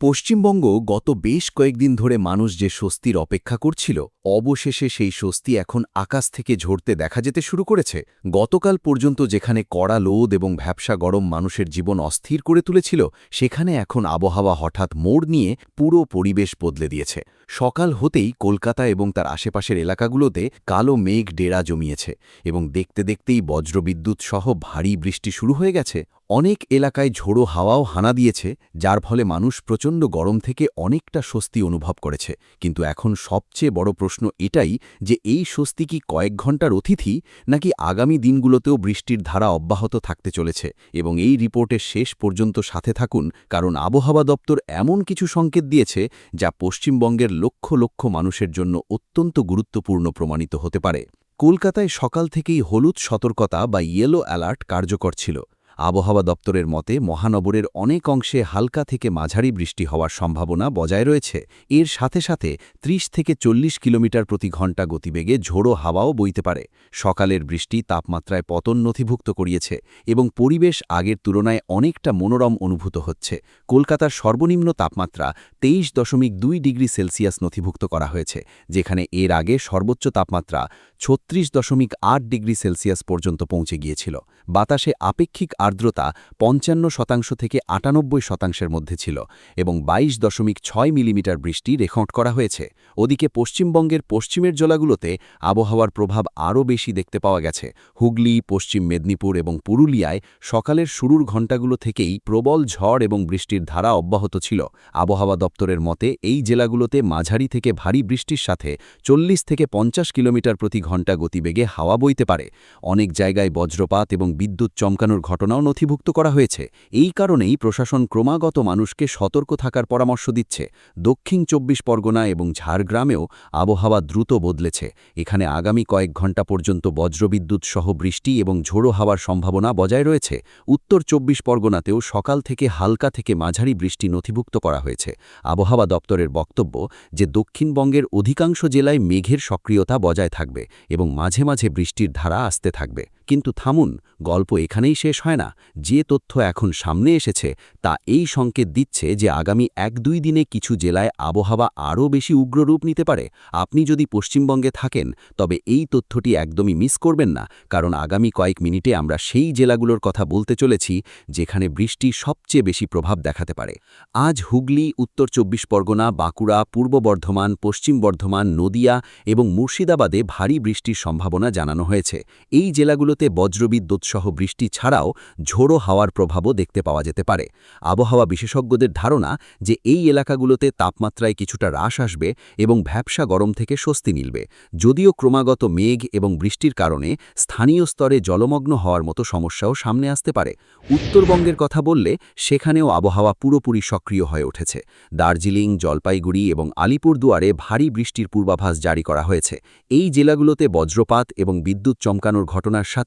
পশ্চিমবঙ্গ গত বেশ কয়েকদিন ধরে মানুষ যে স্বস্তির অপেক্ষা করছিল অবশেষে সেই স্বস্তি এখন আকাশ থেকে ঝরতে দেখা যেতে শুরু করেছে। গতকাল পর্যন্ত যেখানে কড়া লোদ এবং ভ্যাপসা গরম মানুষের জীবন অস্থির করে তুলেছিল, সেখানে এখন আবহাওয়া হঠাৎ মোড় নিয়ে পুরো পরিবেশ বদলে দিয়েছে। সকাল হতেই কলকাতা এবং তার আশেপাশের এলাকাগুলোতে কালো মেঘ ডেরা জমিয়েছে এবং দেখতে দেখতেই বজ্রবিদ্যুৎ সহ ভারী বৃষ্টি শুরু হয়ে গেছে। অনেক এলাকায় ঝোড়ো হাওয়াও হানা দিয়েছে, যার ফলে মানুষ প্রচণ্ড গরম থেকে অনেকটা স্বস্তি অনুভব করেছে। কিন্তু এখন সবচেয়ে বড় প্রশ্ন এটাই যে এই স্বস্তি কি কয়েক ঘন্টার অতিথি, নাকি আগামী দিনগুলোতেও বৃষ্টির ধারা অব্যাহত থাকতে চলেছে। এবং এই রিপোর্টের শেষ পর্যন্ত সাথে থাকুন, কারণ আবহাওয়া দপ্তর এমন কিছু সংকেত দিয়েছে যা পশ্চিমবঙ্গের লক্ষ লক্ষ মানুষের জন্য অত্যন্ত গুরুত্বপূর্ণ প্রমাণিত হতে পারে। কলকাতায় সকাল থেকেই হলুদ সতর্কতা বা ইয়েলো অ্যালার্ট কার্যকর ছিল। আবহাওয়া দপ্তরের মতে মহানগরের অনেক অংশে হালকা থেকে মাঝারি বৃষ্টি হওয়ার সম্ভাবনা বজায় রয়েছে। এর সাথে সাথে ৩০ থেকে ৪০ কিলোমিটার প্রতি ঘণ্টা গতিবেগে ঝোড়ো হাওয়াও বইতে পারে। সকালের বৃষ্টি তাপমাত্রায় পতন নথিভুক্ত করিয়েছে এবং পরিবেশ আগের তুলনায় অনেকটা মনোরম অনুভূত হচ্ছে। কলকাতার সর্বনিম্ন তাপমাত্রা ২৩.২ ডিগ্রি সেলসিয়াস নথিভুক্ত করা হয়েছে, যেখানে এর আগে সর্বোচ্চ তাপমাত্রা ৩৬.৮ ডিগ্রি সেলসিয়াস পর্যন্ত পৌঁছে গিয়েছিল। বাতাসে আপেক্ষিক আর্দ্রতা ৫৫% থেকে ৯৮% মধ্যে ছিল এবং ২২.৬ মিলিমিটার বৃষ্টি রেকর্ড করা হয়েছে। ওদিকে পশ্চিমবঙ্গের পশ্চিমের জেলাগুলোতে আবহাওয়ার প্রভাব আরও বেশি দেখতে পাওয়া গেছে। হুগলি, পশ্চিম মেদিনীপুর এবং পুরুলিয়ায় সকালের শুরুর ঘণ্টাগুলো থেকেই প্রবল ঝড় এবং বৃষ্টির ধারা অব্যাহত ছিল। আবহাওয়া দপ্তরের মতে এই জেলাগুলোতে মাঝারি থেকে ভারী বৃষ্টির সাথে ৪০ থেকে ৫০ কিলোমিটার প্রতি ঘণ্টা গতিবেগে হাওয়া বইতে পারে। অনেক জায়গায় বজ্রপাত এবং বিদ্যুৎ চমকানোর ঘটনাও নথিভুক্ত করা হয়েছে। এই কারণেই প্রশাসন ক্রমাগত মানুষকে সতর্ক থাকার পরামর্শ দিচ্ছে। দক্ষিণ ২৪ পরগনা এবং ঝাড়গ্রামেও আবহাওয়া দ্রুত বদলেছে। এখানে আগামী কয়েক ঘণ্টা পর্যন্ত বজ্রবিদ্যুৎ সহ বৃষ্টি এবং ঝোড়ো হাওয়ার সম্ভাবনা বজায় রয়েছে। উত্তর ২৪ পরগনাতেও সকাল থেকে হালকা থেকে মাঝারি বৃষ্টি নথিভুক্ত করা হয়েছে। আবহাওয়া দপ্তরের বক্তব্য যে দক্ষিণবঙ্গের অধিকাংশ জেলায় মেঘের সক্রিয়তা বজায় থাকবে এবং মাঝে মাঝে বৃষ্টির ধারা আসতে থাকবে। কিন্তু থামুন, গল্প এখানেই শেষ হয় না। যে তথ্য এখন সামনে এসেছে তা এই সংকেত দিচ্ছে যে আগামী ১-২ দিনে কিছু জেলায় আবহাওয়া আরও বেশি উগ্র রূপ নিতে পারে। আপনি যদি পশ্চিমবঙ্গে থাকেন তবে এই তথ্যটি একদমই মিস করবেন না, কারণ আগামী কয়েক মিনিটে আমরা সেই জেলাগুলোর কথা বলতে চলেছি যেখানে বৃষ্টি সবচেয়ে বেশি প্রভাব দেখাতে পারে। আজ হুগলি, উত্তর ২৪ পরগনা, বাঁকুড়া, পূর্ব বর্ধমান, পশ্চিম বর্ধমান, নদিয়া এবং মুর্শিদাবাদে ভারী বৃষ্টির সম্ভাবনা জানানো হয়েছে। এই জেলাগুলোতে বজ্রবিদ্যুৎ সহ বৃষ্টি ছাড়াও ঝোড়ো হাওয়ার প্রভাবও দেখতে পাওয়া যেতে পারে। আবহাওয়া বিশেষজ্ঞদের ধারণা যে এই এলাকাগুলোতে তাপমাত্রায় কিছুটা হ্রাস আসবে এবং ভ্যাপসা গরম থেকে স্বস্তি মিলবে। যদিও ক্রমাগত মেঘ এবং বৃষ্টির কারণে স্থানীয় স্তরে জলমগ্ন হওয়ার মতো সমস্যাও সামনে আসতে পারে। উত্তরবঙ্গের কথা বললে সেখানেও আবহাওয়া পুরোপুরি সক্রিয় হয়ে উঠেছে। দার্জিলিং, জলপাইগুড়ি এবং আলিপুরদুয়ারে ভারী বৃষ্টির পূর্বাভাস জারি করা হয়েছে। এই জেলাগুলোতে বজ্রপাত এবং বিদ্যুৎ চমকানোর ঘটনার সাথে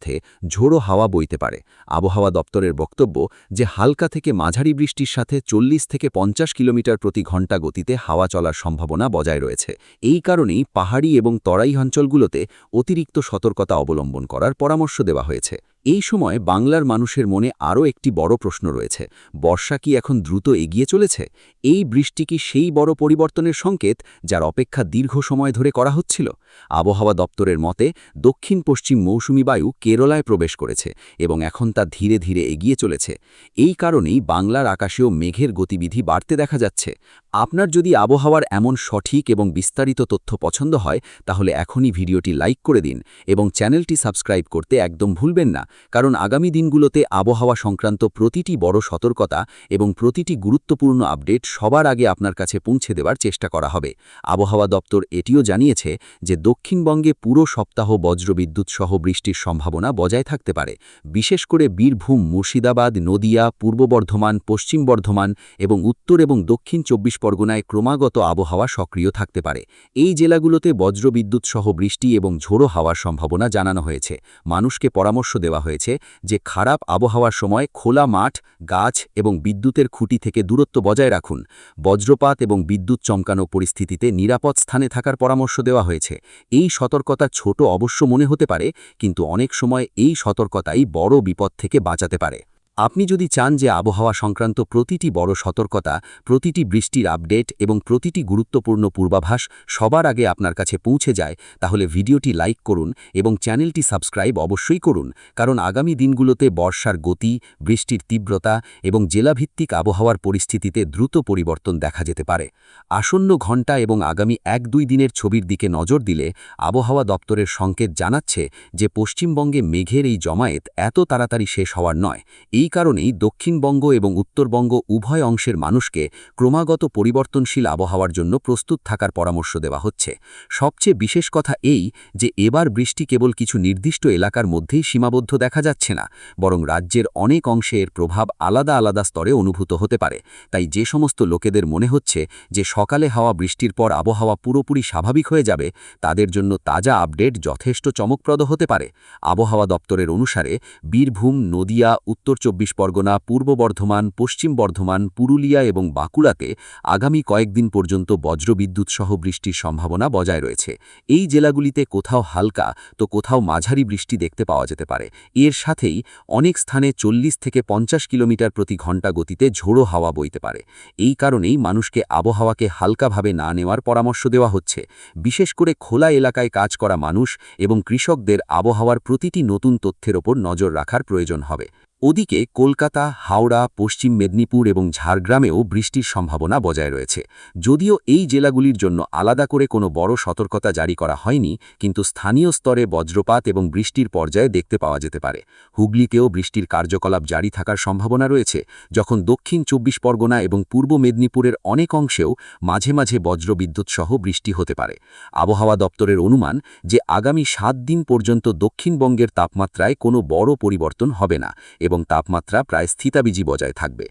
ঝোড়ো হাওয়া বইতে পারে। আবহাওয়া দপ্তরের বক্তব্য যে হালকা থেকে মাঝারি বৃষ্টির সাথে ৪০ থেকে ৫০ কিলোমিটার প্রতি ঘণ্টা গতিতে হাওয়া চলার সম্ভাবনা বজায় রয়েছে। এই কারণেই পাহাড়ি এবং তরাই অঞ্চলগুলোতে অতিরিক্ত সতর্কতা অবলম্বন করার পরামর্শ দেওয়া হয়েছে। এই সময় বাংলার মানুষের মনে আরও একটি বড় প্রশ্ন রয়েছে। বর্ষা কি এখন দ্রুত এগিয়ে চলেছে? এই বৃষ্টি কি সেই বড় পরিবর্তনের সংকেত যার অপেক্ষা দীর্ঘ সময় ধরে করা হচ্ছিল? আবহাওয়া দপ্তরের মতে দক্ষিণ পশ্চিম মৌসুমী বায়ু কেরলায় প্রবেশ করেছে এবং এখন তা ধীরে ধীরে এগিয়ে চলেছে। এই কারণেই বাংলার আকাশেও মেঘের গতিবিধি বাড়তে দেখা যাচ্ছে। আপনার যদি আবহাওয়ার এমন সঠিক এবং বিস্তারিত তথ্য পছন্দ হয় তাহলে এখনই ভিডিওটি লাইক করে দিন এবং চ্যানেলটি সাবস্ক্রাইব করতে একদম ভুলবেন না, কারণ আগামী দিনগুলোতে আবহাওয়া সংক্রান্ত প্রতিটি বড় সতর্কতা এবং প্রতিটি গুরুত্বপূর্ণ আপডেট সবার আগে আপনার কাছে পৌঁছে দেওয়ার চেষ্টা করা হবে। আবহাওয়া দপ্তর এটিও জানিয়েছে যে দক্ষিণবঙ্গে পুরো সপ্তাহ বজ্রবিদ্যুৎ সহ বৃষ্টির সম্ভাবনা বজায় থাকতে পারে। বিশেষ করে বীরভূম, মুর্শিদাবাদ, নদিয়া, পূর্ব বর্ধমান, পশ্চিম বর্ধমান এবং উত্তর এবং দক্ষিণ ২৪ পরগনায় ক্রমাগত আবহাওয়া সক্রিয় থাকতে পারে। এই জেলাগুলোতে বজ্রবিদ্যুৎ সহ বৃষ্টি এবং ঝোড়ো হাওয়ার সম্ভাবনা জানানো হয়েছে। মানুষকে পরামর্শ দেওয়া হয়েছে যে খারাপ আবহাওয়ার সময় খোলা মাঠ, গাছ এবং বিদ্যুতের খুঁটি থেকে দূরত্ব বজায় রাখুন। বজ্রপাত এবং বিদ্যুৎ চমকানো পরিস্থিতিতে নিরাপদ স্থানে থাকার পরামর্শ দেওয়া হয়েছে। এই সতর্কতা ছোট অবশ্য মনে হতে পারে, কিন্তু অনেক সময় এই সতর্কতাই বড় বিপদ থেকে বাঁচাতে পারে। আপনি যদি চান যে আবহাওয়া সংক্রান্ত প্রতিটি বড় সতর্কতা, প্রতিটি বৃষ্টির আপডেট এবং প্রতিটি গুরুত্বপূর্ণ পূর্বাভাস সবার আগে আপনার কাছে পৌঁছে যায়, তাহলে ভিডিওটি লাইক করুন এবং চ্যানেলটি সাবস্ক্রাইব অবশ্যই করুন, কারণ আগামী দিনগুলোতে বর্ষার গতি, বৃষ্টির তীব্রতা এবং জেলাভিত্তিক আবহাওয়ার পরিস্থিতিতে দ্রুত পরিবর্তন দেখা যেতে পারে। আসন্ন ঘণ্টা এবং আগামী ১-২ দিনের ছবির দিকে নজর দিলে আবহাওয়া দপ্তরের সংকেত জানাচ্ছে যে পশ্চিমবঙ্গে মেঘের এই জমায়েত এত তাড়াতাড়ি শেষ হওয়ার নয়। এই কারণেই দক্ষিণবঙ্গ এবং উত্তরবঙ্গ উভয় অংশের মানুষকে ক্রমাগত পরিবর্তনশীল আবহাওয়ার জন্য প্রস্তুত থাকার পরামর্শ দেওয়া হচ্ছে। সবচেয়ে বিশেষ কথা এই যে এবার বৃষ্টি কেবল কিছু নির্দিষ্ট এলাকার মধ্যেই সীমাবদ্ধ দেখা যাচ্ছে না, বরং রাজ্যের অনেক অংশে এর প্রভাব আলাদা আলাদা স্তরে অনুভূত হতে পারে। তাই যে সমস্ত লোকেদের মনে হচ্ছে যে সকালে হওয়া বৃষ্টির পর আবহাওয়া পুরোপুরি স্বাভাবিক হয়ে যাবে, তাদের জন্য তাজা আপডেট যথেষ্ট চমকপ্রদ হতে পারে। আবহাওয়া দপ্তরের অনুসারে বীরভূম, নদিয়া, উত্তর ২৪ পরগনা, পূর্ব বর্ধমান, পশ্চিম বর্ধমান, পুরুলিয়া এবং বাঁকুড়াতে আগামী কয়েকদিন পর্যন্ত বজ্রবিদ্যুৎ সহ বৃষ্টির সম্ভাবনা বজায় রয়েছে। এই জেলাগুলিতে কোথাও হালকা তো কোথাও মাঝারি বৃষ্টি দেখতে পাওয়া যেতে পারে। এর সাথেই অনেক স্থানে ৪০ থেকে ৫০ কিলোমিটার প্রতি ঘন্টা গতিতে ঝোড়ো হাওয়া বইতে পারে। এই কারণেই মানুষকে আবহাওয়াকে হালকাভাবে না নেওয়ার পরামর্শ দেওয়া হচ্ছে। বিশেষ করে খোলা এলাকায় কাজ করা মানুষ এবং কৃষকদের আবহাওয়ার প্রতিটি নতুন তথ্যের ওপর নজর রাখার প্রয়োজন হবে। ওদিকে কলকাতা, হাওড়া, পশ্চিম মেদিনীপুর এবং ঝাড়গ্রামেও বৃষ্টির সম্ভাবনা বজায় রয়েছে। যদিও এই জেলাগুলির জন্য আলাদা করে কোনো বড় সতর্কতা জারি করা হয়নি, কিন্তু স্থানীয় স্তরে বজ্রপাত এবং বৃষ্টির পর্যায়ে দেখতে পাওয়া যেতে পারে। হুগলিতেও বৃষ্টির কার্যকলাপ জারি থাকার সম্ভাবনা রয়েছে, যখন দক্ষিণ ২৪ পরগনা এবং পূর্ব মেদিনীপুরের অনেক অংশেও মাঝে মাঝে বজ্রবিদ্যুৎ সহ বৃষ্টি হতে পারে। আবহাওয়া দপ্তরের অনুমান যে আগামী ৭ দিন পর্যন্ত দক্ষিণবঙ্গের তাপমাত্রায় কোনো বড় পরিবর্তন হবে না এবং তাপমাত্রা প্রায় স্থিতাবিজি বজায় থাকবে।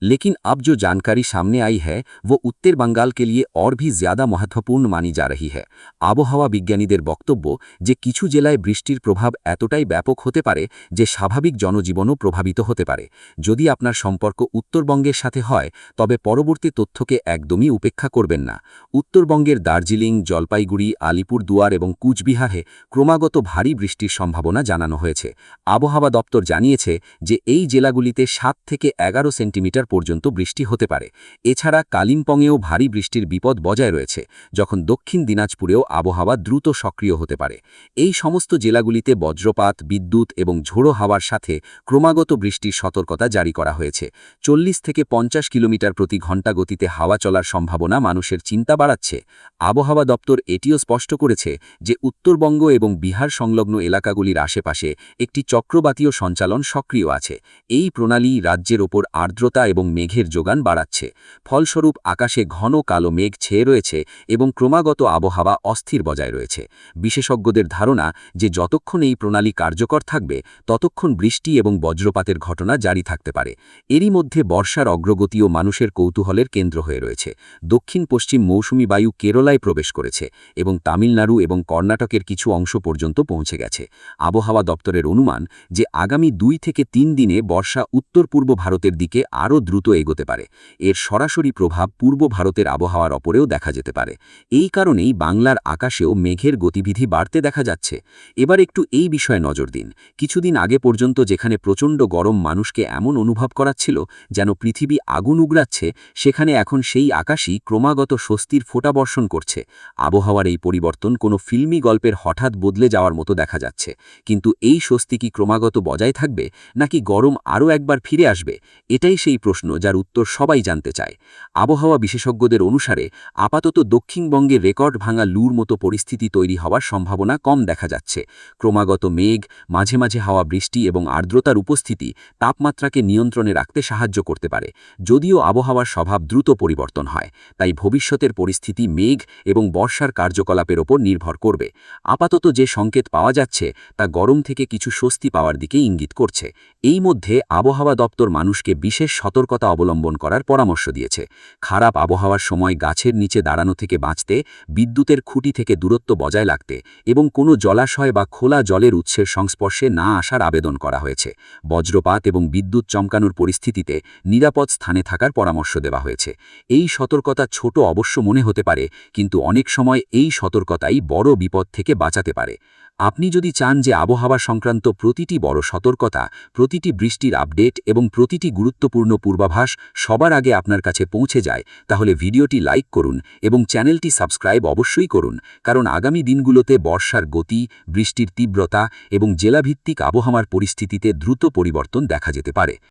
लेकिन अब जो जानकारी सामने आई है वो उत्तर बंगाल के लिए और भी ज़्यादा महत्वपूर्ण मानी जा रही है। আবহাওয়া বিজ্ঞানীদের বক্তব্য যে কিছু জেলায় বৃষ্টির প্রভাব এতটাই ব্যাপক হতে পারে যে স্বাভাবিক জনজীবনও প্রভাবিত হতে পারে। যদি আপনার সম্পর্ক উত্তরবঙ্গের সাথে হয়, তবে পরবর্তী তথ্যকে একদমই উপেক্ষা করবেন না। উত্তরবঙ্গের দার্জিলিং, জলপাইগুড়ি, আলিপুরদুয়ার এবং কুচবিহারে ক্রমাগত ভারী বৃষ্টির সম্ভাবনা জানানো হয়েছে। আবহাওয়া দপ্তর জানিয়েছে যে এই জেলাগুলিতে ৭ থেকে ১১ সেন্টিমিটার পর্যন্ত বৃষ্টি হতে পারে। এছাড়া কালিম্পংয়েও ভারী বৃষ্টির বিপদ বজায় রয়েছে, যখন দক্ষিণ দিনাজপুরেও আবহাওয়া দ্রুত সক্রিয় হতে পারে। এই সমস্ত জেলাগুলিতে বজ্রপাত, বিদ্যুৎ এবং ঝোড়ো হাওয়ার সাথে ক্রমাগত বৃষ্টির সতর্কতা জারি করা হয়েছে। ৪০ থেকে ৫০ কিলোমিটার প্রতি ঘণ্টা গতিতে হাওয়া চলার সম্ভাবনা মানুষের চিন্তা বাড়াচ্ছে। আবহাওয়া দপ্তর এটিও স্পষ্ট করেছে যে উত্তরবঙ্গ এবং বিহার সংলগ্ন এলাকাগুলির আশেপাশে একটি চক্রবাতীয় সঞ্চালন সক্রিয় আছে। এই প্রণালী রাজ্যের ওপর আর্দ্রতা এবং মেঘের যোগান বাড়াচ্ছে। ফলস্বরূপ আকাশে ঘন কালো মেঘ ছেয়ে রয়েছে এবং ক্রমাগত আবহাওয়া অস্থির বজায় রয়েছে। বিশেষজ্ঞদের ধারণা যে যতক্ষণ এই প্রণালী কার্যকর থাকবে, ততক্ষণ বৃষ্টি এবং বজ্রপাতের ঘটনা জারি থাকতে পারে। এরই মধ্যে বর্ষার অগ্রগতিও মানুষের কৌতূহলের কেন্দ্র হয়ে রয়েছে। দক্ষিণ পশ্চিম মৌসুমী বায়ু কেরলায় প্রবেশ করেছে এবং তামিলনাড়ু এবং কর্ণাটকের কিছু অংশ পর্যন্ত পৌঁছে গেছে। আবহাওয়া দপ্তরের অনুমান যে আগামী ২ থেকে ৩ দিনে বর্ষা উত্তর পূর্ব ভারতের দিকে আরও দ্রুত এগোতে পারে। এর সরাসরি প্রভাব পূর্ব ভারতের আবহাওয়ার ওপরেও দেখা যেতে পারে। এই কারণেই বাংলার আকাশেও মেঘের গতিবিধি বাড়তে দেখা যাচ্ছে। এবার একটু এই বিষয়ে নজর দিন। কিছুদিন আগে পর্যন্ত যেখানে প্রচণ্ড গরম মানুষকে এমন অনুভব করাচ্ছিল যেন পৃথিবী আগুন উগড়াচ্ছে, সেখানে এখন সেই আকাশই ক্রমাগত স্বস্তির ফোঁটা বর্ষণ করছে। আবহাওয়ার এই পরিবর্তন কোনো ফিল্মি গল্পের হঠাৎ বদলে যাওয়ার মতো দেখা যাচ্ছে। কিন্তু এই স্বস্তি কি ক্রমাগত বজায় থাকবে, নাকি গরম আরও একবার ফিরে আসবে? এটাই সেই প্রশ্ন যার উত্তর সবাই জানতে চায়। আবহাওয়া বিশেষজ্ঞদের অনুসারে আপাতত দক্ষিণবঙ্গে রেকর্ড ভাঙা লুর মতো পরিস্থিতি তৈরি হওয়ার সম্ভাবনা কম দেখা যাচ্ছে। ক্রমাগত মেঘ, মাঝে মাঝে হাওয়া, বৃষ্টি এবং আর্দ্রতার উপস্থিতি তাপমাত্রাকে নিয়ন্ত্রণে রাখতে সাহায্য করতে পারে। যদিও আবহাওয়ার স্বভাব দ্রুত পরিবর্তন হয়, তাই ভবিষ্যতের পরিস্থিতি মেঘ এবং বর্ষার কার্যকলাপের ওপর নির্ভর করবে। আপাতত যে সংকেত পাওয়া যাচ্ছে তা গরম থেকে কিছু স্বস্তি পাওয়ার দিকে ইঙ্গিত করছে। এই মধ্যে আবহাওয়া দপ্তর মানুষকে বিশেষ সতর্কতা অবলম্বন করার পরামর্শ দিয়েছে। খারাপ আবহাওয়ার সময় গাছের নিচে দাঁড়ানো থেকে বাঁচতে, বিদ্যুতের খুঁটি থেকে দূরত্ব বজায় রাখতে এবং কোনো জলাশয় বা খোলা জলের উৎসের সংস্পর্শে না আসার আবেদন করা হয়েছে। বজ্রপাত এবং বিদ্যুৎ চমকানোর পরিস্থিতিতে নিরাপদ স্থানে থাকার পরামর্শ দেওয়া হয়েছে। এই সতর্কতা ছোট অবশ্য মনে হতে পারে, কিন্তু অনেক সময় এই সতর্কতাই বড় বিপদ থেকে বাঁচাতে পারে। আপনি যদি চান যে আবহাওয়া সংক্রান্ত প্রতিটি বড় সতর্কতা, প্রতিটি বৃষ্টির আপডেট এবং প্রতিটি গুরুত্বপূর্ণ পূর্বাভাস সবার আগে আপনার কাছে পৌঁছে যায়, তাহলে ভিডিওটি লাইক করুন এবং চ্যানেলটি সাবস্ক্রাইব অবশ্যই করুন, কারণ আগামী দিনগুলোতে বর্ষার গতি, বৃষ্টির তীব্রতা এবং জেলাভিত্তিক আবহাওয়ার পরিস্থিতিতে দ্রুত পরিবর্তন দেখা যেতে পারে।